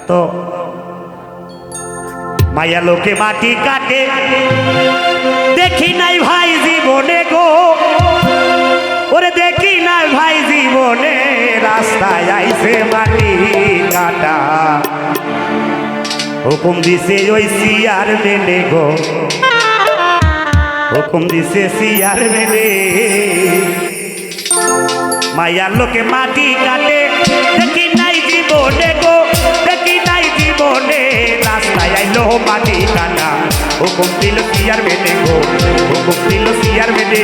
তো মায়া লোকে মাটি কাটে দেখি নাই ভাই জীবনে গো, ওরে দেখি নাই ভাই জীবনে রাস্তায় আইছে মাটি কাটা। হুকুম দিছে ওই সিয়ার মেনে গো, হুকুম দিছে সিয়ার মেনে। মায়ার লোকে মাটি কাটে দেখি নাই জীবনে গো, দেখি নাই জীবনে রাস্তায় আইলো মাটি কাটা। হুকুম দিল সিয়ার মেনে গো, হুকুম দিল সিয়ার মেনে।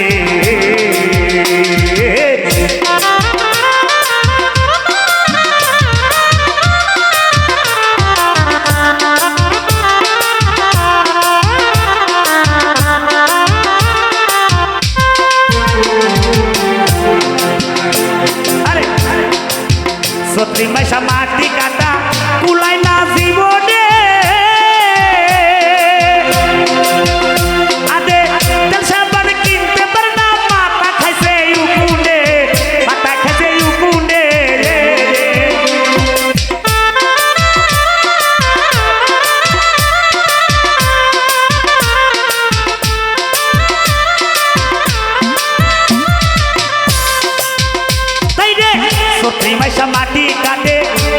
সত্যি মাইশা মাটি কাটা কুলাই না জীবনে, আদে তেল সাবান কিনতে পারে না মাথা খাইছে উকুনে, মাথা খাইছে উকুনে। তাই রে সত্যি মাইশা মাটি কাটে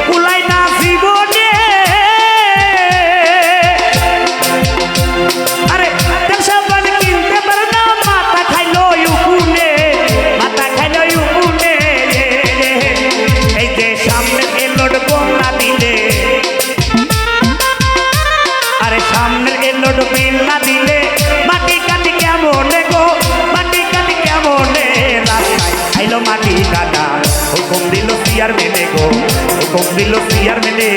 কুলাই না জীবনে, আরে তেল সাবান কিনতে পারে না মাথা খাইলো উকুনে, মাথা খাইলো উকুনে। এই যে সামনে এলোড বোম না দিলে, আরে সামনে এলোড বিল না দিলে মাটি কাটি কেমন গো, মাটি কাটি কেমন রাস্তায় খাইলো মাটি কাটা। হুকুম দিল সিয়ার মেনে গো, হুকুম দিল সিয়ার মেনে।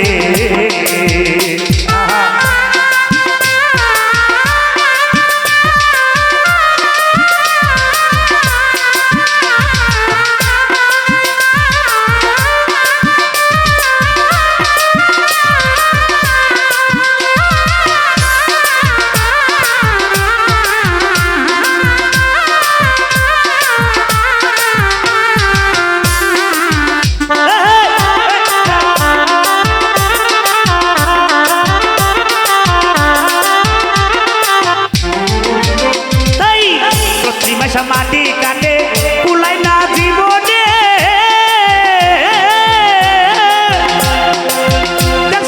মাটি কাটে কুলাই না জীবনে,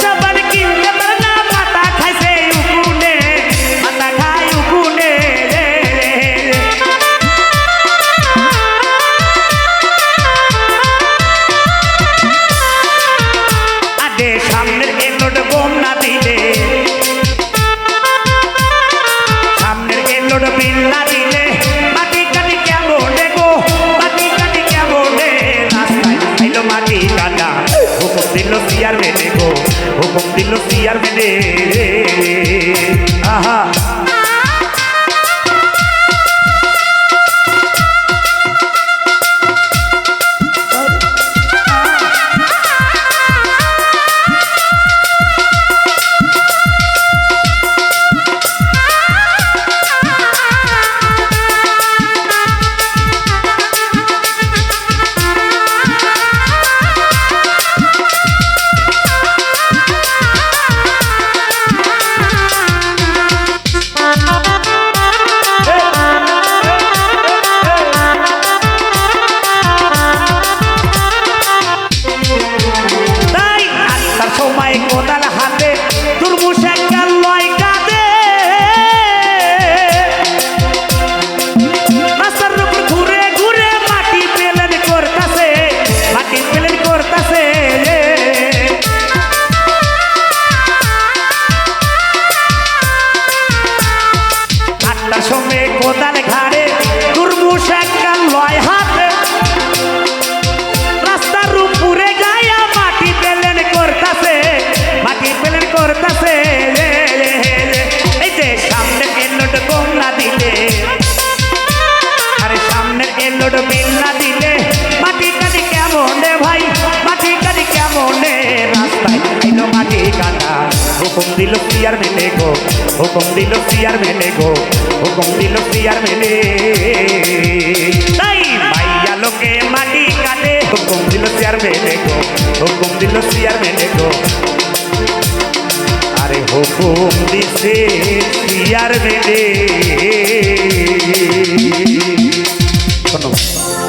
সাবান কিনতে পারে না মাথা খাইছে উকুনে, মাথা খাই উকুনে। আগে সামনের এলোড বোম না দিলে, সামনের এলোড বিল না দিলে মাটি কাটি কাটা। হুকুম দিল সিয়ার মেনে গো, হুকুম দিল সিয়ার মেনে। আহা কোদাল হাতে তুরমুজ একটা লয় কাঁদে, রাস্তার উপর ঘুরে ঘুরে মাটি পেলেন করতাছে, মাটি পেলেন করতাছে। আটটার সময় কোদাল ঘাড়ে তুরমুজ একটা লয় হাতে, রাস্তার উপরে গায়া মাটি পেলেন করতাছে, মাটি পেলেন করতাছে। এই যে সামনে এলোড বোম না দিলে, আরে সামনে এলোড বিল না দিলে মাটি কাটি কেমন ভাই, মাটি কাটি কেমন রাস্তায় আইলো মাটি কাটা। হুকুম দিল সিয়ার মেনে গো, হুকুম দিল সিয়ার মেনে গো, হুকুম দিল সিয়ার মেনে। তাই মাইয়া লোকে মাটি কাটে হুকুম দিল সিয়ার মেনে গো, হুকুম দিল সিয়ার মেনে গো। হুকুম দিছে চেয়ারম্যানে। ধন্যবাদ।